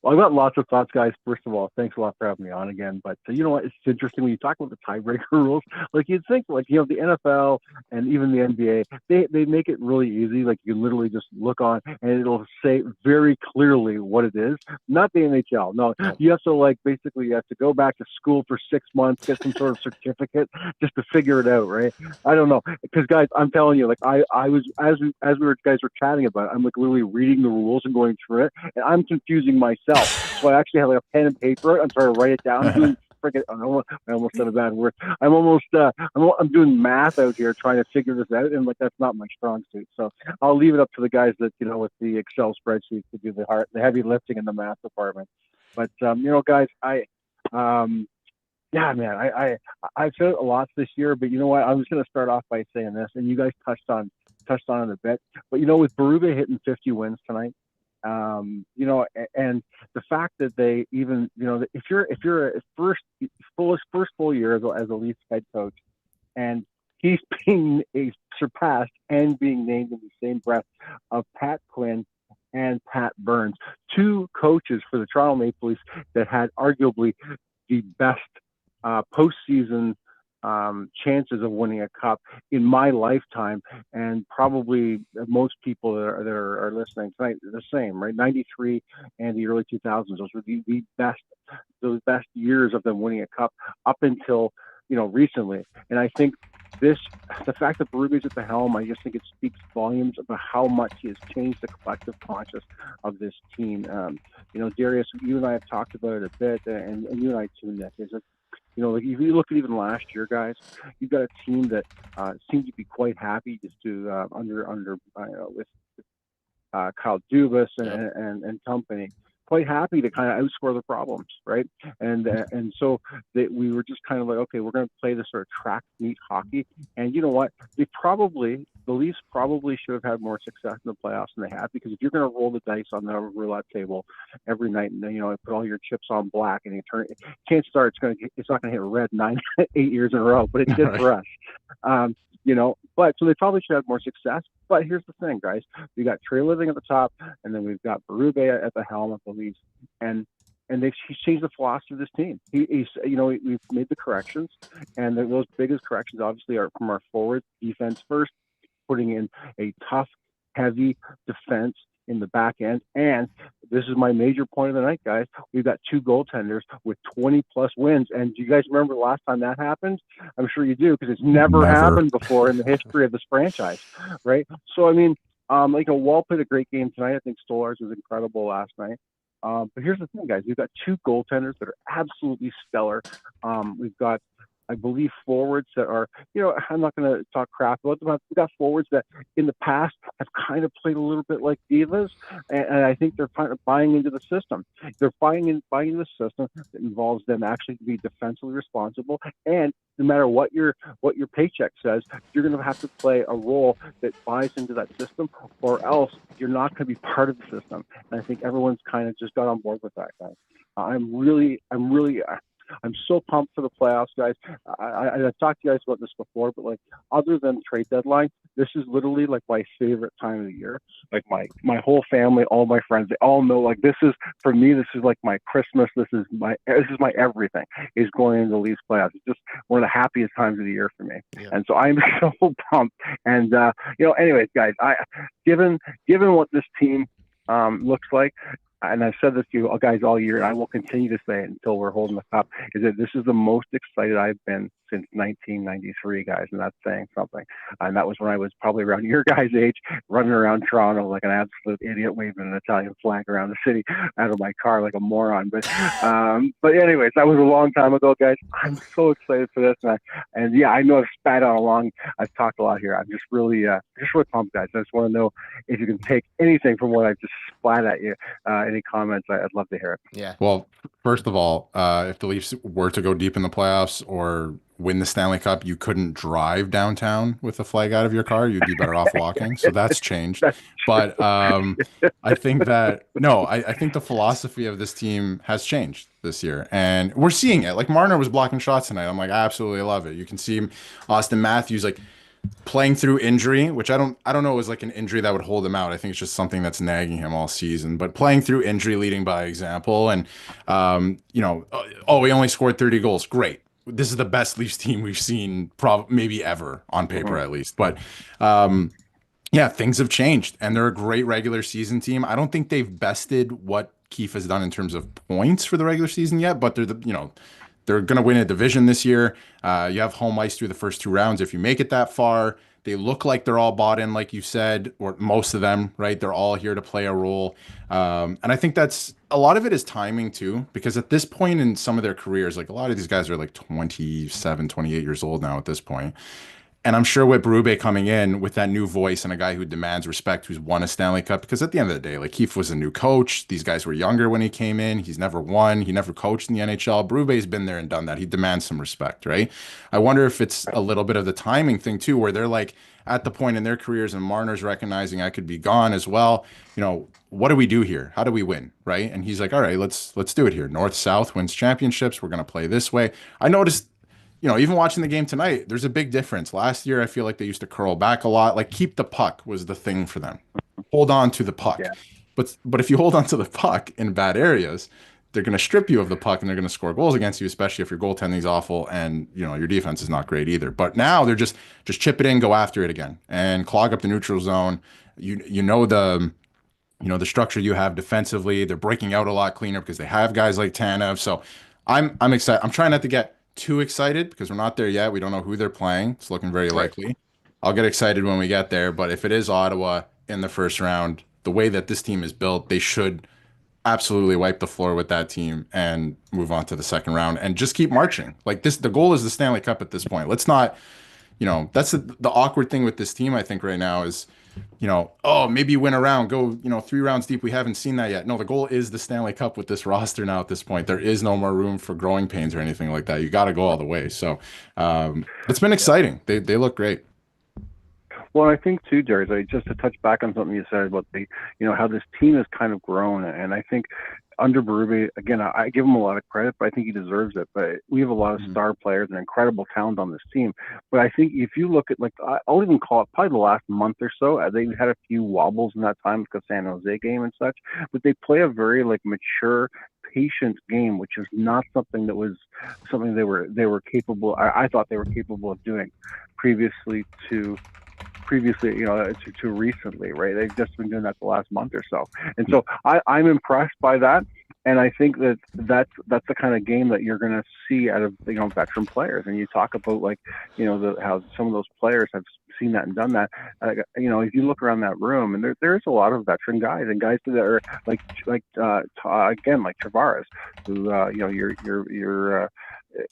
Well, I've got lots of thoughts, guys. First of all, thanks a lot for having me on again. But you know what? It's interesting when you talk about the tiebreaker rules. Like you'd think, like the NFL and even the NBA, they make it really easy. Like you can literally just look on and it'll say very clearly what it is. Not the NHL. No, you have to basically you have to go back to school for 6 months, get some sort of certificate just to figure it out, right? I don't know, because guys, I'm telling you, I was as we were guys were chatting about it, I'm literally reading the rules and going through it, and I'm confusing myself. So I actually have a pen and paper. I'm trying to write it down. I'm doing freaking. I almost said a bad word. I'm doing math out here trying to figure this out, and that's not my strong suit. So I'll leave it up to the guys that with the Excel spreadsheets to do the heavy lifting in the math department. But guys, yeah, man, I felt a lot this year. But you know what? I was going to start off by saying this, and you guys touched on it a bit. But with Berube hitting 50 wins tonight. And the fact that they even, if you're a first full year as a Leafs head coach, and he's being surpassed and being named in the same breath of Pat Quinn and Pat Burns, two coaches for the Toronto Maple Leafs that had arguably the best postseason chances of winning a cup in my lifetime, and probably most people that are listening tonight the same, right? 93 and the early 2000s, those were the best years of them winning a cup up until recently. And I think the fact that Berube's at the helm, I just think it speaks volumes about how much he has changed the collective conscious of this team. Darius, you and I have talked about it a bit, and you and I too, Nick, is that if you look at even last year, guys, you've got a team that seemed to be quite happy just to with Kyle Dubas and company, quite happy to kind of outscore the problems, right? And so we were just kind of like, okay, we're going to play this sort of track meet hockey. And you know what? The Leafs probably should have had more success in the playoffs than they have, because if you're going to roll the dice on the roulette table every night and then put all your chips on black and you turn it, chances are it's not going to hit red 8 years in a row, but it did for us. But so they probably should have more success. But here's the thing, guys: we got Trey Living at the top, and then we've got Berube at the helm of the Leafs, and he's changed the philosophy of this team. We've made the corrections, and those biggest corrections obviously are from our forward defense first, putting in a tough, heavy defense in the back end. And this is my major point of the night, guys. We've got two goaltenders with 20 plus wins. And do you guys remember the last time that happened? I'm sure you do, because it's never happened before in the history of this franchise, right? So, Wall played a great game tonight. I think Stolarz was incredible last night. But here's the thing, guys. We've got two goaltenders that are absolutely stellar. We've got, I believe, forwards that are, I'm not going to talk crap about them. We've got forwards that in the past have kind of played a little bit like divas, and I think they're kind of buying into the system. They're buying into the system that involves them actually to be defensively responsible, and no matter what your paycheck says, you're going to have to play a role that buys into that system, or else you're not going to be part of the system. And I think everyone's kind of just got on board with that, guys. I'm so pumped for the playoffs, guys. I've talked to you guys about this before, but other than trade deadline, this is literally my favorite time of the year. My whole family, all my friends, they all know this is, for me, this is my Christmas. This is my everything is going into the Leafs playoffs. It's just one of the happiest times of the year for me. Yeah. And so I'm so pumped. And anyways, guys, given what this team looks like, and I've said this to you guys all year, and I will continue to say it until we're holding the cup, is that this is the most excited I've been since 1993, guys, and that's saying something. And that was when I was probably around your guys' age, running around Toronto like an absolute idiot, waving an Italian flag around the city out of my car like a moron. But anyways, that was a long time ago, guys. I'm so excited for this, and I know I've spat on along. I've talked a lot here. I'm just really pumped, guys. I just want to know if you can take anything from what I've just splat at you. Any comments? I'd love to hear it. Yeah. Well, first of all, if the Leafs were to go deep in the playoffs or win the Stanley Cup, you couldn't drive downtown with a flag out of your car. You'd be better off walking. So that's changed. But I think I think the philosophy of this team has changed this year, and we're seeing it. Marner was blocking shots tonight. I'm I absolutely love it. You can see him, Austin Matthews, playing through injury, which I don't know is like an injury that would hold him out. I think it's just something that's nagging him all season. But playing through injury, leading by example, and we only scored 30 goals. Great. This is the best Leafs team we've seen, maybe ever on paper at least. But yeah, things have changed, and they're a great regular season team. I don't think they've bested what Keefe has done in terms of points for the regular season yet, but they're going to win a division this year. You have home ice through the first 2 rounds. If you make it that far, they look like they're all bought in, like you said, or most of them, right? They're all here to play a role. And I think that's a lot of it is timing too, because at this point in some of their careers, like a lot of these guys are like 27, 28 years old now at this point. And I'm sure with Berube coming in with that new voice and a guy who demands respect, who's won a Stanley Cup, because at the end of the day, like Keefe was a new coach. These guys were younger when he came in. He's never won. He never coached in the NHL. Berube's been there and done that. He demands some respect, right? I wonder if it's a little bit of the timing thing too, where they're like at the point in their careers and Marner's recognizing I could be gone as well. What do we do here? How do we win, right? And he's like, all right, let's do it here. North South wins championships. We're going to play this way. I noticed even watching the game tonight, there's a big difference. Last year, I feel like they used to curl back a lot. Like keep the puck was the thing for them. Hold on to the puck. Yeah. But if you hold on to the puck in bad areas, they're going to strip you of the puck and they're going to score goals against you, especially if your goaltending's awful and your defense is not great either. But now they're just chip it in, go after it again, and clog up the neutral zone. The structure you have defensively. They're breaking out a lot cleaner because they have guys like Tanev. So I'm excited. I'm trying not to get too excited because we're not there yet. We don't know who they're playing. It's looking very likely. I'll get excited when we get there. But if it is Ottawa in the first round, the way that this team is built, they should absolutely wipe the floor with that team and move on to the second round and just keep marching. Like this, the goal is the Stanley Cup at this point. Let's not, that's the awkward thing with this team, I think, right now is, maybe you win a round, go, 3 rounds deep. We haven't seen that yet. No, the goal is the Stanley Cup with this roster now at this point. There is no more room for growing pains or anything like that. You got to go all the way. So it's been exciting. They look great. Well, I think too, Darius, just to touch back on something you said about how this team has kind of grown, and I think under Berube, again, I give him a lot of credit, but I think he deserves it. But we have a lot of star players and incredible talent on this team. But I think if you look at, I'll even call it probably the last month or so, they had a few wobbles in that time because San Jose game and such, but they play a very mature, patient game, which is not something that was something they were capable. I thought they were capable of doing previously, to recently, right? They've just been doing that the last month or so. And so I'm impressed by that. And I think that's the kind of game that you're going to see out of, veteran players. And you talk about how some of those players have seen that and done that. If you look around that room, and there's a lot of veteran guys and guys that are like Tavares, who,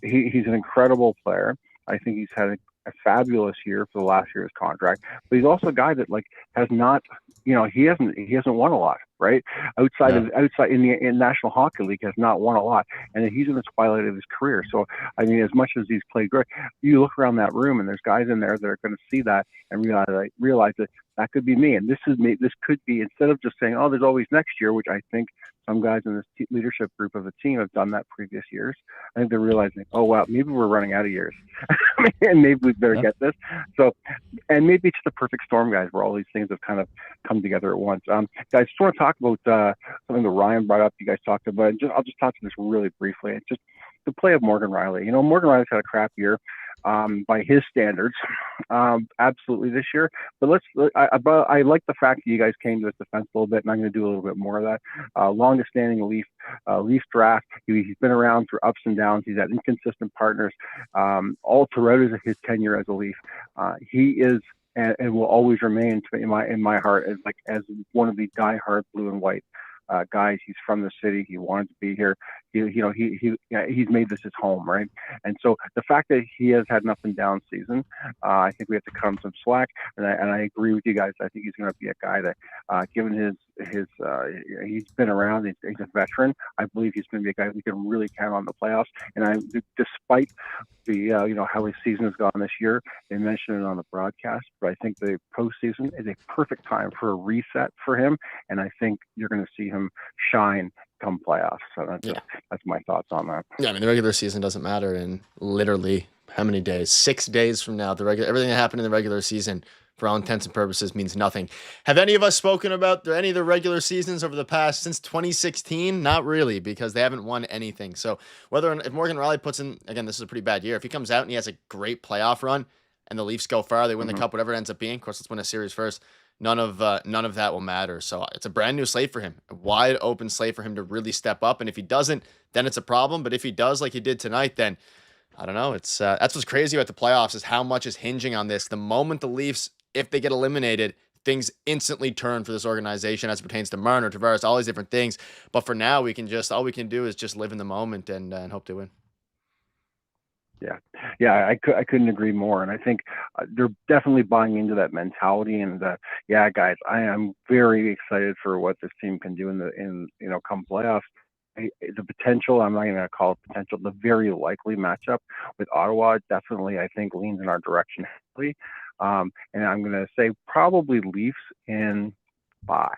he's an incredible player. I think he's had a fabulous year for the last year's contract, but he's also a guy that has not, he hasn't won a lot, right? Outside in the National Hockey League, has not won a lot, and he's in the twilight of his career. So I mean, as much as he's played great, you look around that room and there's guys in there that are going to see that and realize that could be me, and this is me. This could be, instead of just saying, oh, there's always next year, which I think some guys in this leadership group of a team have done that previous years. I think they're realizing, oh wow, maybe we're running out of years, and maybe we better get this. So, and maybe it's the perfect storm, guys, where all these things have kind of come together at once. Guys, just want to talk about something that Ryan brought up. You guys talked about. I'll just talk to this really briefly. It's just the play of Morgan Rielly. Morgan Rielly's had a crap year. By his standards, absolutely this year. But I like the fact that you guys came to his defense a little bit, and I'm going to do a little bit more of that. Longest standing Leaf draft. He's been around through ups and downs. He's had inconsistent partners all throughout his tenure as a Leaf. He is and will always remain in my heart as one of the diehard blue and white guys. He's from the city. He wanted to be here. He's made this his home, right? And so the fact that he has had an up and down season, I think we have to cut him some slack. And I agree with you guys. I think he's going to be a guy that, given his he's been around. He's a veteran. I believe he's going to be a guy we can really count on the playoffs. And despite the how his season has gone this year, they mentioned it on the broadcast, but I think the postseason is a perfect time for a reset for him. And I think you're going to see him shine come playoffs. So that's my thoughts on that. Yeah, I mean, the regular season doesn't matter in literally how many days? 6 days from now, everything that happened in the regular season, for all intents and purposes, means nothing. Have any of us spoken about any of the regular seasons over the past since 2016? Not really, because they haven't won anything. So if Morgan Rielly puts in, again, this is a pretty bad year. If he comes out and he has a great playoff run, and the Leafs go far, they win the cup, whatever it ends up being. Of course, let's win a series first. None of that will matter. So it's a brand new slate for him, a wide open slate for him to really step up. And if he doesn't, then it's a problem. But if he does, like he did tonight, then I don't know. It's that's what's crazy about the playoffs is how much is hinging on this. The moment the Leafs, if they get eliminated, things instantly turn for this organization as it pertains to Marner, Tavares, all these different things. But for now, all we can do is just live in the moment and hope they win. Yeah, I couldn't agree more, and I think they're definitely buying into that mentality. And yeah, guys, I am very excited for what this team can do in come playoffs. The potential, I'm not even going to call it potential, the very likely matchup with Ottawa definitely, I think, leans in our direction heavily. And I'm going to say probably Leafs in 5.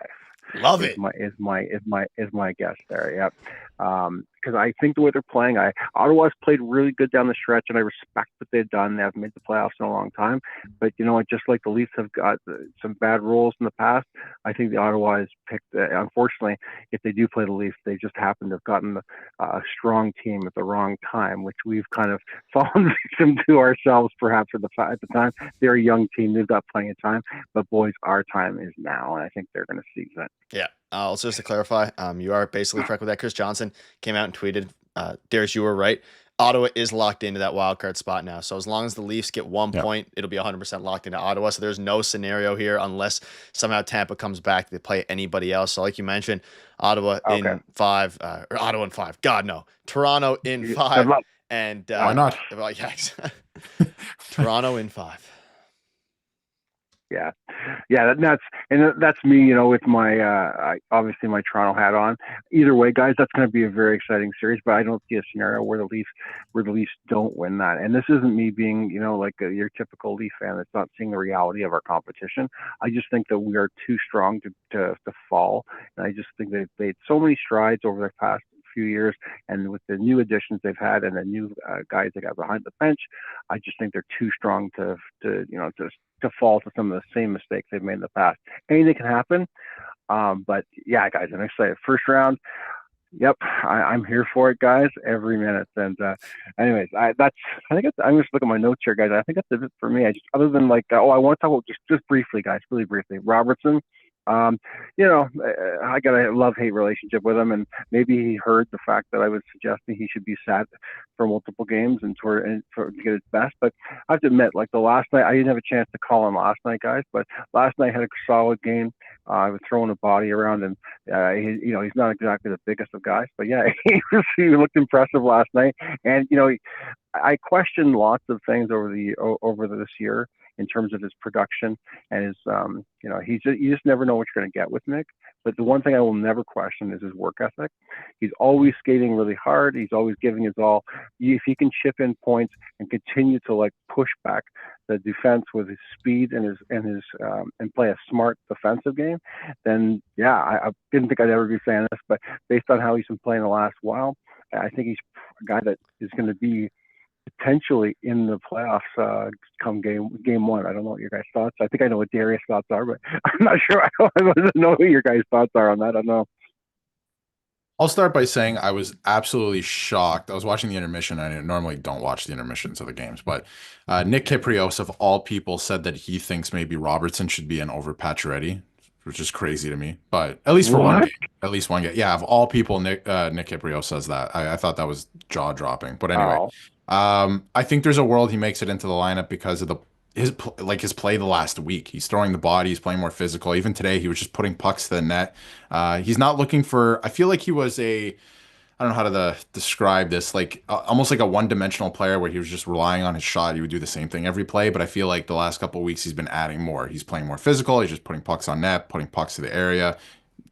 Love it. Is my guess there. Yep. Because I think the way they're playing, Ottawa's played really good down the stretch, and I respect what they've done. They haven't made the playoffs in a long time, but just like the Leafs have got some bad roles in the past, I think the Ottawa has picked. Unfortunately, if they do play the Leafs, they just happen to have gotten a strong team at the wrong time, which we've kind of fallen victim to ourselves, perhaps at the time. They're a young team; they've got plenty of time, but boys, our time is now, and I think they're going to seize it. Yeah. Also, just to clarify, you are basically correct with that. Chris Johnson came out and tweeted, Darius, you were right. Ottawa is locked into that wild card spot now. So as long as the Leafs get 1 point, it'll be 100% locked into Ottawa. So there's no scenario here unless somehow Tampa comes back to play anybody else. So like you mentioned, Ottawa in 5, or Ottawa in 5. God, no. Toronto in 5. And why not? Well, yeah, Toronto in 5. Yeah, that's me. With my obviously my Toronto hat on. Either way, guys, that's going to be a very exciting series. But I don't see a scenario where the Leafs don't win that. And this isn't me being like your typical Leaf fan that's not seeing the reality of our competition. I just think that we are too strong to fall, and I just think they've made so many strides over the past few years, and with the new additions they've had and the new guys they got behind the bench, I just think they're too strong to fall to some of the same mistakes they've made in the past. Anything can happen, but yeah, guys, I'm excited. First round, yep, I'm here for it, guys, every minute. And anyways, I'm just looking at my notes here, guys. I think that's it for me. Other than I want to talk about just briefly, guys, really briefly, Robertson. I got a love-hate relationship with him, and maybe he heard the fact that I was suggesting he should be sat for multiple games and to get his best. But I have to admit, the last night, I didn't have a chance to call him last night, guys. But last night had a solid game. I was throwing a body around, and he's not exactly the biggest of guys, but yeah, he looked impressive last night. And I questioned lots of things over this year in terms of his production and his, you just never know what you're going to get with Nick. But the one thing I will never question is his work ethic. He's always skating really hard. He's always giving his all. If he can chip in points and continue to push back the defense with his speed and play a smart defensive game, then yeah, I didn't think I'd ever be saying this, but based on how he's been playing the last while, I think he's a guy that is going to be potentially in the playoffs come game 1. I don't know what your guys' thoughts. I think I know what Darius' thoughts are, but I'm not sure. I don't know what your guys' thoughts are on that. I don't know. I'll start by saying I was absolutely shocked. I was watching the intermission. I normally don't watch the intermissions of the games, but Nick Kypreos, of all people, said that he thinks maybe Robertson should be in over Pacioretty, which is crazy to me. But at least for one game, yeah. Of all people, Nick Kypreos says that. I thought that was jaw dropping. But anyway, I think there's a world he makes it into the lineup because of his play the last week. He's throwing the body. He's playing more physical. Even today, he was just putting pucks to the net. He's not looking for. I feel like he was I don't know how to describe this, almost like a one-dimensional player where he was just relying on his shot. He would do the same thing every play, but I feel like the last couple of weeks he's been adding more. He's playing more physical. He's just putting pucks on net, putting pucks to the area,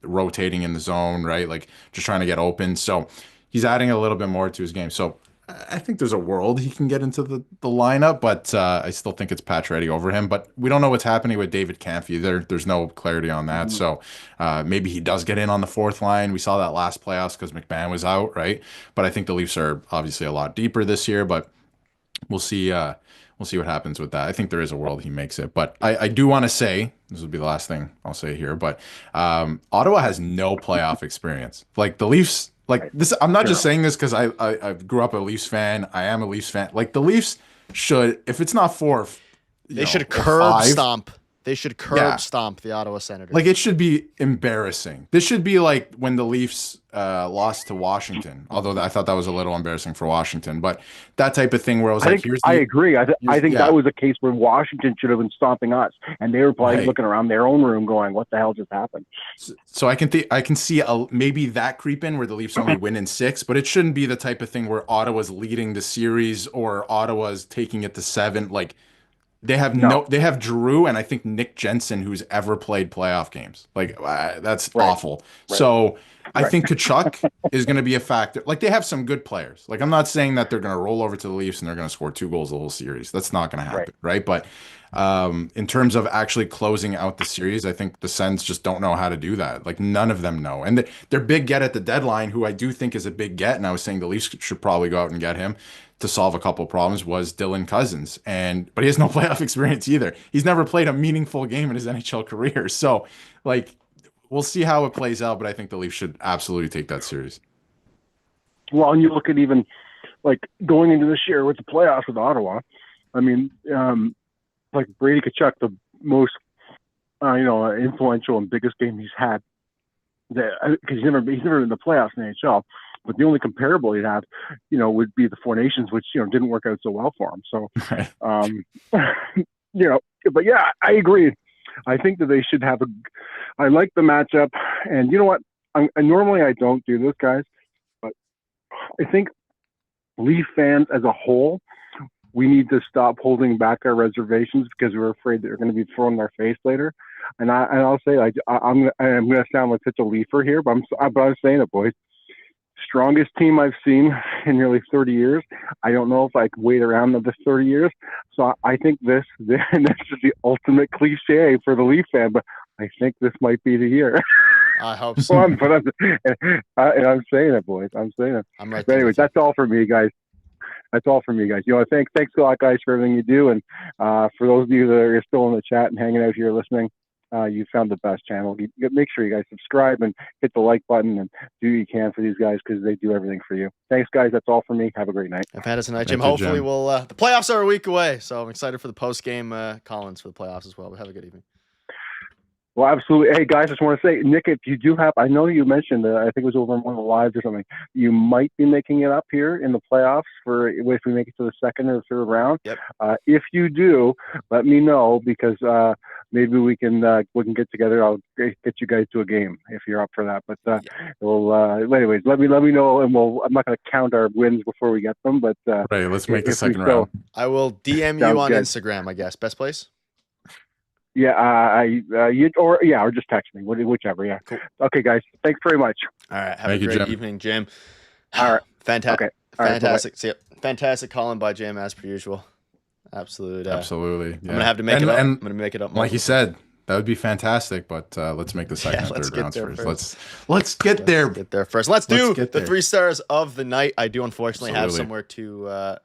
rotating in the zone, right? Just trying to get open. So he's adding a little bit more to his game. So I think there's a world he can get into the lineup, but I still think it's Pacioretty over him. But we don't know what's happening with David Kampf either. There's no clarity on that. So maybe he does get in on the fourth line. We saw that last playoffs because McMahon was out, right? But I think the Leafs are obviously a lot deeper this year. But we'll see. We'll see what happens with that. I think there is a world he makes it, but I do want to say this will be the last thing I'll say here. But Ottawa has no playoff experience. Like the Leafs, like Right. this. I'm not just Sure. saying this because I grew up a Leafs fan. I am a Leafs fan. Like the Leafs should, if it's not four, They should or curb five, stomp. They should curb stomp the Ottawa Senators. like it should be embarrassing. This should be like when the Leafs lost to Washington. Although I thought that was a little embarrassing for Washington, but that type of thing where I was I like, think I agree. I think yeah. that was a case where Washington should have been stomping us, and they were probably Right. looking around their own room, going, "What the hell just happened?" So I can see maybe that creep in where the Leafs only win in 6, but it shouldn't be the type of thing where Ottawa's leading the series or Ottawa's taking it to 7. Like No. they have Drew and I think Nick Jensen who's ever played playoff games. Like that's Right. awful. Right. So I Right. think Kachuk is going to be a factor. Like they have some good players. Like I'm not saying that they're going to roll over to the Leafs and they're going to score 2 goals the whole series. That's not going to happen, right? But in terms of actually closing out the series, I think the Sens just don't know how to do that. Like none of them know. And their big get at the deadline, who I do think is a big get, and I was saying the Leafs should probably go out and get him to solve a couple problems, was Dylan Cousins. But he has no playoff experience either. He's never played a meaningful game in his NHL career. So like we'll see how it plays out, but I think the Leafs should absolutely take that series. Well, and you look at even like going into this year with the playoffs with Ottawa. I mean, like Brady Kachuk, the most influential and biggest game he's had. Because he's never in the playoffs in the NHL. But the only comparable he'd have, would be the Four Nations, which didn't work out so well for him. So, but yeah, I agree. I think that they should have I like the matchup, and you know what? Normally I don't do this, guys, but I think Leaf fans as a whole, we need to stop holding back our reservations because we're afraid that they're going to be thrown in our face later. And I'll say I'm going to sound like such a Leafer here, but I'm saying it, boys. Strongest team I've seen in nearly 30 years. I don't know if I could wait around another 30 years. So I think this is the ultimate cliche for the Leaf fan, but I think this might be the year. I hope so. I'm saying it, boys. I'm saying it. I'm right but anyways, that's all for me, guys. That's all for me, guys. Thanks a lot, guys, for everything you do. And for those of you that are still in the chat and hanging out here listening, you found the best channel. Make sure you guys subscribe and hit the like button and do what you can for these guys because they do everything for you. Thanks, guys. That's all for me. Have a great night. I've had us tonight, Jim. Thank you, Hopefully, Jim. we'll. The playoffs are a week away, so I'm excited for the post game Collins for the playoffs as well. But have a good evening. Well, absolutely. Hey, guys, I just want to say, Nick, if you do have, I know you mentioned, I think it was over in one of the lives or something, you might be making it up here in the playoffs if we make it to the second or third round. Yep. If you do, let me know because maybe we can get together. I'll get you guys to a game if you're up for that. But anyways, let me know, and I'm not going to count our wins before we get them. But right, let's make the second round. I will DM you on Instagram, I guess. Best place. Yeah, or just text me, whichever. Yeah. Cool. Okay, guys. Thanks very much. All right. Have a great evening, Jim. All right. Fantastic. Okay. All fantastic. Right, See ya. Fantastic calling by Jim as per usual. Absolutely. Yeah. I'm gonna have to make it up. I'm gonna make it up. Like you said, that would be fantastic. But let's make the second and third rounds first. Let's get there. Get there first. Let's do the 3 stars of the night. I do unfortunately have somewhere to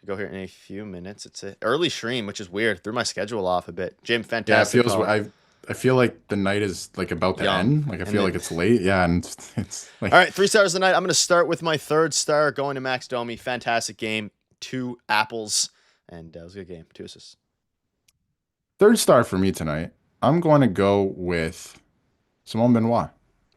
go here in a few minutes. It's an early stream, which is weird. Threw my schedule off a bit. Jim, fantastic. Yeah, I feel like the night is like about to end. Like I feel like it's late. Yeah, and it's like all right. 3 stars of the night. I'm going to start with my 3rd star going to Max Domi. Fantastic game. 2 apples, and it was a good game. 2 assists. 3rd star for me tonight. I'm going to go with Simon Benoit.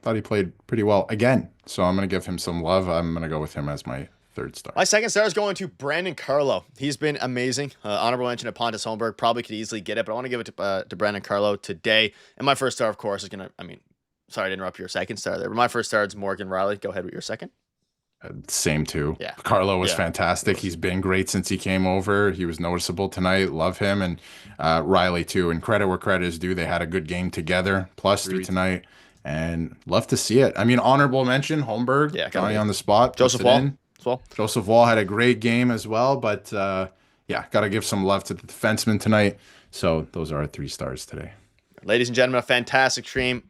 Thought he played pretty well again, so I'm going to give him some love. I'm going to go with him as my 3rd star. My 2nd star is going to Brandon Carlo. He's been amazing. Honorable mention to Pontus Holmberg. Probably could easily get it, but I want to give it to Brandon Carlo today. And my 1st star, of course, is going to, sorry to interrupt your 2nd star there, but my 1st star is Morgan Rielly. Go ahead with your 2nd. Same too. Yeah. Carlo was fantastic. He's been great since he came over. He was noticeable tonight. Love him. And Rielly too. And credit where credit is due. They had a good game together. +3 tonight. And love to see it. honorable mention, Holmberg. Yeah, on the spot. Joseph Wall. Well, Joseph Wall had a great game as well, but got to give some love to the defenseman tonight. So those are our 3 stars today. ladies and gentlemen, a fantastic stream.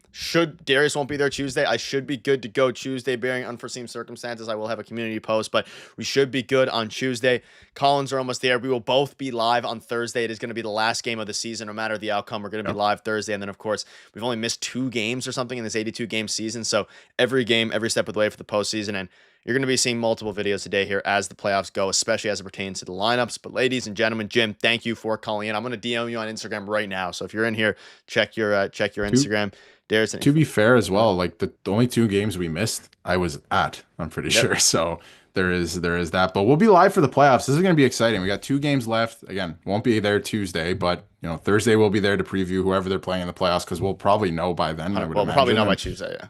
Darius won't be there Tuesday. I should be good to go Tuesday, bearing unforeseen circumstances. I will have a community post, but we should be good on Tuesday. Collins are almost there. We will both be live on Thursday. It is going to be the last game of the season. No matter the outcome, we're going to be live Thursday. And then, of course, we've only missed 2 games or something in this 82-game season. So every game, every step of the way for the postseason. And you're going to be seeing multiple videos today here as the playoffs go, especially as it pertains to the lineups. But ladies and gentlemen, Jim, thank you for calling in. I'm going to DM you on Instagram right now. So if you're in here, check your Instagram. Darius, to be fair as well, like the only 2 games we missed, I was at, I'm pretty sure. So there is that. But we'll be live for the playoffs. This is going to be exciting. We got 2 games left. Again, won't be there Tuesday, but Thursday we'll be there to preview whoever they're playing in the playoffs because we'll probably know by then. We'll probably know by Tuesday, yeah.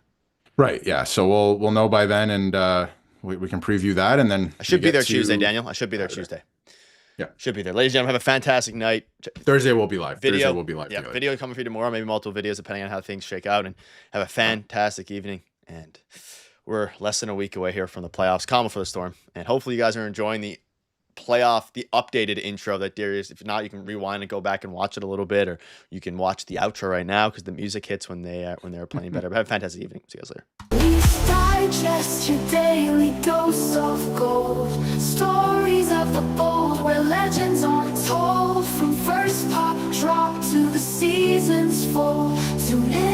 Right, yeah. So we'll know by then, and we can preview that, and then I should be there Tuesday, Daniel. I should be there Tuesday. Yeah, should be there. Ladies and gentlemen, have a fantastic night. Thursday will be live. Video Thursday will be live. Yeah, video coming for you tomorrow. Maybe multiple videos depending on how things shake out. And have a fantastic evening. And we're less than a week away here from the playoffs. Calm before the storm. And hopefully you guys are enjoying the updated intro that Darius. If not, you can rewind and go back and watch it a little bit, or you can watch the outro right now because the music hits when they're playing better. But have a fantastic evening. See you guys later. Digest your daily dose of gold. Stories of the bold where legends aren't told. From first pop drop to the season's full. Tune in.